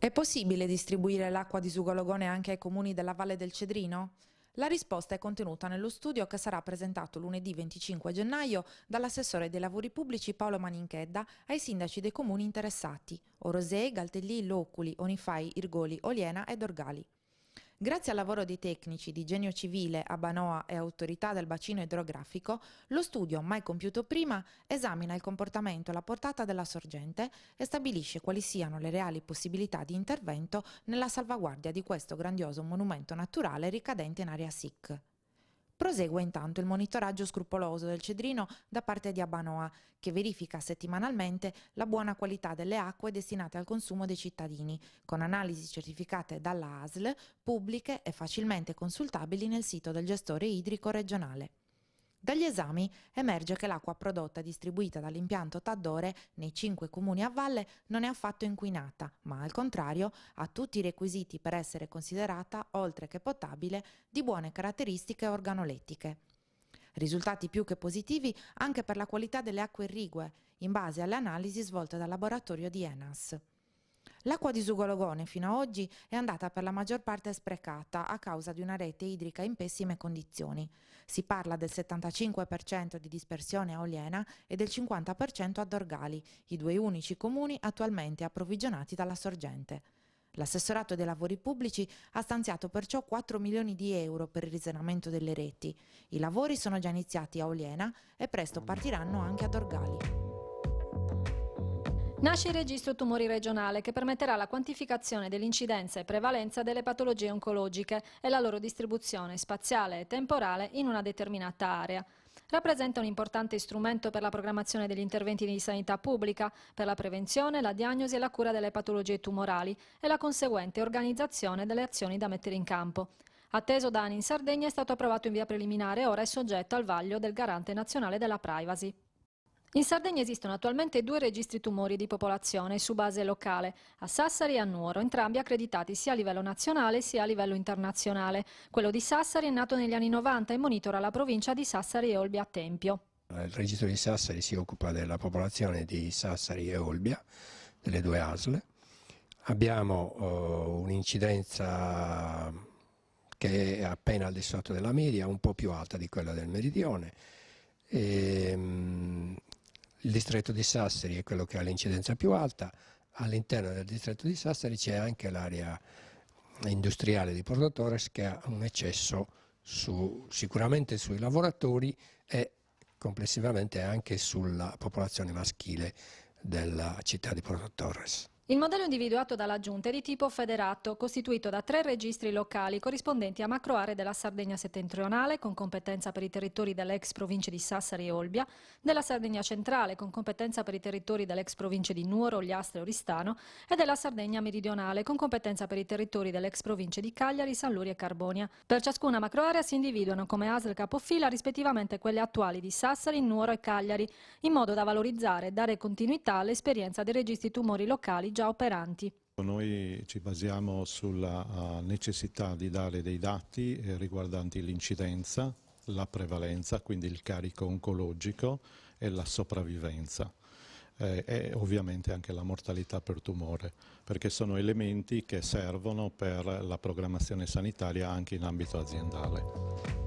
È possibile distribuire l'acqua di Sugologone anche ai comuni della Valle del Cedrino? La risposta è contenuta nello studio che sarà presentato lunedì 25 gennaio dall'assessore dei lavori pubblici Paolo Maninchedda ai sindaci dei comuni interessati: Orosei, Galtellì, Loculi, Onifai, Irgoli, Oliena e Dorgali. Grazie al lavoro dei tecnici di Genio Civile, Abanoa e Autorità del Bacino Idrografico, lo studio, mai compiuto prima, esamina il comportamento e la portata della sorgente e stabilisce quali siano le reali possibilità di intervento nella salvaguardia di questo grandioso monumento naturale ricadente in area SIC. Prosegue intanto il monitoraggio scrupoloso del Cedrino da parte di Abanoa, che verifica settimanalmente la buona qualità delle acque destinate al consumo dei cittadini, con analisi certificate dalla ASL, pubbliche e facilmente consultabili nel sito del gestore idrico regionale. Dagli esami emerge che l'acqua prodotta e distribuita dall'impianto Taddore nei 5 comuni a valle non è affatto inquinata, ma al contrario ha tutti i requisiti per essere considerata, oltre che potabile, di buone caratteristiche organolettiche. Risultati più che positivi anche per la qualità delle acque irrigue, in base alle analisi svolte dal laboratorio di ENAS. L'acqua di Sugologone fino ad oggi è andata per la maggior parte sprecata a causa di una rete idrica in pessime condizioni. Si parla del 75% di dispersione a Oliena e del 50% a Dorgali, i due unici comuni attualmente approvvigionati dalla sorgente. L'assessorato dei lavori pubblici ha stanziato perciò 4 milioni di euro per il risanamento delle reti. I lavori sono già iniziati a Oliena e presto partiranno anche a Dorgali. Nasce il registro tumori regionale che permetterà la quantificazione dell'incidenza e prevalenza delle patologie oncologiche e la loro distribuzione spaziale e temporale in una determinata area. Rappresenta un importante strumento per la programmazione degli interventi di sanità pubblica, per la prevenzione, la diagnosi e la cura delle patologie tumorali e la conseguente organizzazione delle azioni da mettere in campo. Atteso da anni in Sardegna, è stato approvato in via preliminare e ora è soggetto al vaglio del Garante Nazionale della Privacy. In Sardegna esistono attualmente 2 registri tumori di popolazione su base locale, a Sassari e a Nuoro, entrambi accreditati sia a livello nazionale sia a livello internazionale. Quello di Sassari è nato negli anni 90 e monitora la provincia di Sassari e Olbia a Tempio. Il registro di Sassari si occupa della popolazione di Sassari e Olbia, delle 2 ASL. Abbiamo un'incidenza che è appena al di sotto della media, un po' più alta di quella del meridione. Il distretto di Sassari è quello che ha l'incidenza più alta. All'interno del distretto di Sassari c'è anche l'area industriale di Porto Torres che ha un eccesso sicuramente sui lavoratori e complessivamente anche sulla popolazione maschile della città di Porto Torres. Il modello individuato dalla Giunta è di tipo federato, costituito da 3 registri locali corrispondenti a macroaree della Sardegna settentrionale, con competenza per i territori delle ex province di Sassari e Olbia, della Sardegna centrale, con competenza per i territori delle ex province di Nuoro, Ogliastra e Oristano, e della Sardegna meridionale, con competenza per i territori delle ex province di Cagliari, San Luri e Carbonia. Per ciascuna macroarea si individuano come ASL capofila rispettivamente quelle attuali di Sassari, Nuoro e Cagliari, in modo da valorizzare e dare continuità all'esperienza dei registri tumori locali già operanti. Noi ci basiamo sulla necessità di dare dei dati riguardanti l'incidenza, la prevalenza, quindi il carico oncologico e la sopravvivenza. E ovviamente anche la mortalità per tumore, perché sono elementi che servono per la programmazione sanitaria anche in ambito aziendale.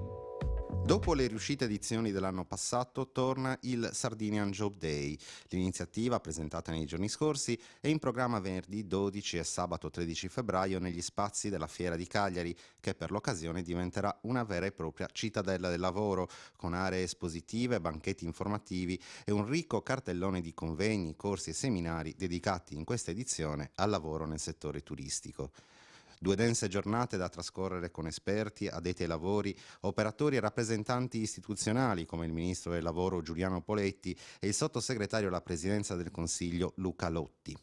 Dopo le riuscite edizioni dell'anno passato torna il Sardinian Job Day. L'iniziativa, presentata nei giorni scorsi, è in programma venerdì 12 e sabato 13 febbraio negli spazi della Fiera di Cagliari, che per l'occasione diventerà una vera e propria cittadella del lavoro, con aree espositive, banchetti informativi e un ricco cartellone di convegni, corsi e seminari dedicati in questa edizione al lavoro nel settore turistico. 2 dense giornate da trascorrere con esperti, addetti ai lavori, operatori e rappresentanti istituzionali come il Ministro del Lavoro Giuliano Poletti e il Sottosegretario alla Presidenza del Consiglio Luca Lotti.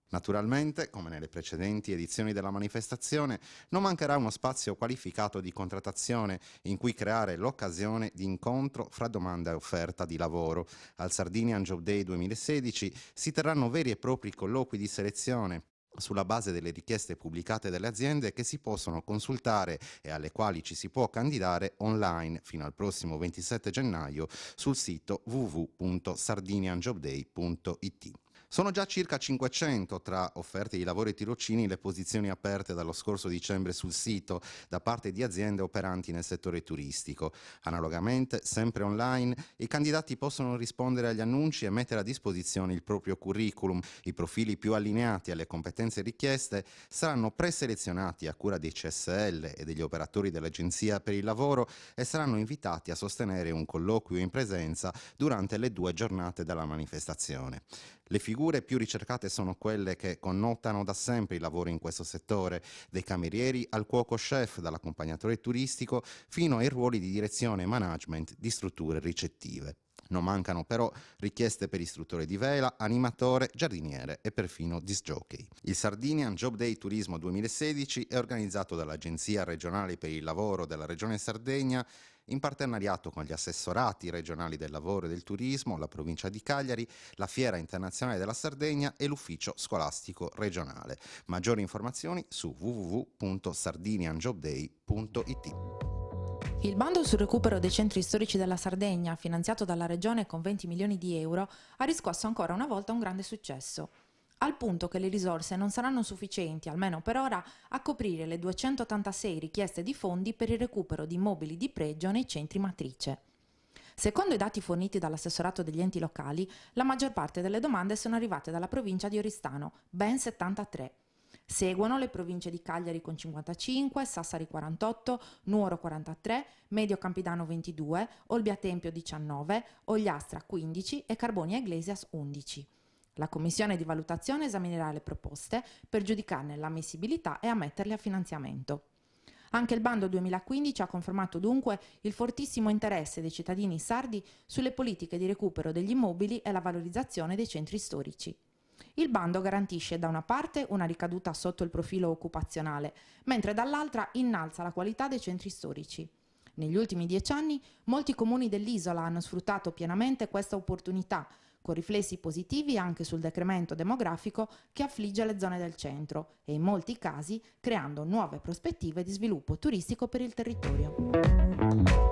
Naturalmente, come nelle precedenti edizioni della manifestazione, non mancherà uno spazio qualificato di contrattazione in cui creare l'occasione di incontro fra domanda e offerta di lavoro. Al Sardinian Job Day 2016 si terranno veri e propri colloqui di selezione sulla base delle richieste pubblicate dalle aziende che si possono consultare e alle quali ci si può candidare online fino al prossimo 27 gennaio sul sito www.sardinianjobday.it. Sono già circa 500 tra offerte di lavori e tirocini le posizioni aperte dallo scorso dicembre sul sito da parte di aziende operanti nel settore turistico. Analogamente, sempre online, i candidati possono rispondere agli annunci e mettere a disposizione il proprio curriculum. I profili più allineati alle competenze richieste saranno preselezionati a cura dei CSL e degli operatori dell'Agenzia per il Lavoro e saranno invitati a sostenere un colloquio in presenza durante le 2 giornate della manifestazione. Le figure più ricercate sono quelle che connotano da sempre i lavori in questo settore, dai camerieri al cuoco chef, dall'accompagnatore turistico fino ai ruoli di direzione e management di strutture ricettive. Non mancano però richieste per istruttore di vela, animatore, giardiniere e perfino disc jockey. Il Sardinian Job Day Turismo 2016 è organizzato dall'Agenzia regionale per il lavoro della Regione Sardegna in partenariato con gli assessorati regionali del lavoro e del turismo, la provincia di Cagliari, la Fiera Internazionale della Sardegna e l'Ufficio Scolastico Regionale. Maggiori informazioni su www.sardinianjobday.it. Il bando sul recupero dei centri storici della Sardegna, finanziato dalla Regione con 20 milioni di euro, ha riscosso ancora una volta un grande successo, al punto che le risorse non saranno sufficienti, almeno per ora, a coprire le 286 richieste di fondi per il recupero di immobili di pregio nei centri matrice. Secondo i dati forniti dall'assessorato degli enti locali, la maggior parte delle domande sono arrivate dalla provincia di Oristano, ben 73. Seguono le province di Cagliari con 55, Sassari 48, Nuoro 43, Medio Campidano 22, Olbia Tempio 19, Ogliastra 15 e Carbonia Iglesias 11. La commissione di valutazione esaminerà le proposte per giudicarne l'ammissibilità e ammetterle a finanziamento. Anche il bando 2015 ha confermato dunque il fortissimo interesse dei cittadini sardi sulle politiche di recupero degli immobili e la valorizzazione dei centri storici. Il bando garantisce da una parte una ricaduta sotto il profilo occupazionale, mentre dall'altra innalza la qualità dei centri storici. Negli ultimi 10 anni molti comuni dell'isola hanno sfruttato pienamente questa opportunità, con riflessi positivi anche sul decremento demografico che affligge le zone del centro e in molti casi creando nuove prospettive di sviluppo turistico per il territorio.